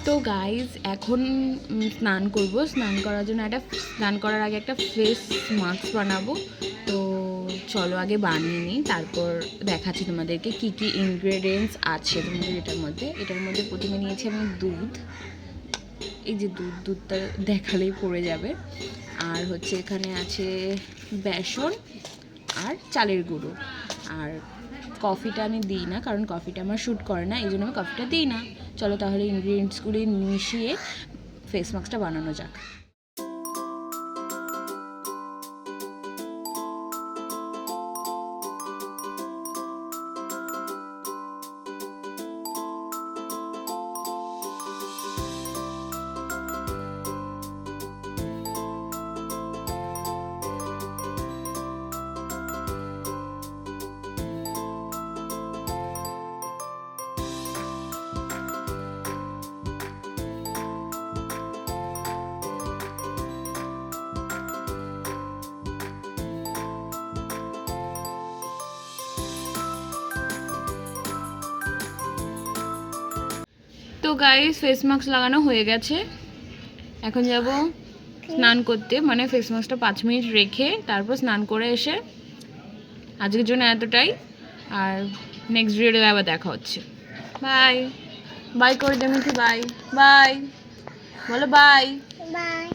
তো গাইজ এখন স্নান করব। স্নান করার জন্য স্নান করার আগে একটা ফেস মাস্ক বানাবো। তো চলো আগে বানিয়ে নিই, তারপর দেখাচ্ছি তোমাদেরকে কি কি ইনগ্রেডিয়েন্টস আছে তোমাদের এটার মধ্যে প্রথমে নিয়েছি আমি দুধ। এই যে দুধটা দেখালেই পড়ে যাবে। আর হচ্ছে এখানে আছে বেসন আর চালের গুঁড়ো। আর কফিটা আমি দিই না, কারণ কফিটা আমার শ্যুট করে না, এই জন্য আমি কফিটা দিই না। চলো তাহলে ইনগ্রিডিয়েন্টসগুলি মিশিয়ে ফেস মাস্কটা বানানো যাক। তো গাইস ফেস মাস্ক লাগানো হয়ে গেছে, এখন যাব স্নান করতে। মানে ফেস মাস্কটা 5 মিনিট রেখে তারপর স্নান করে এসে আজকের জন্য এতটাই। আর নেক্সট ভিডিওতে আবার দেখা হচ্ছে। বাই বাই করে দেবেন কি? বাই বাই বলো, বাই বাই।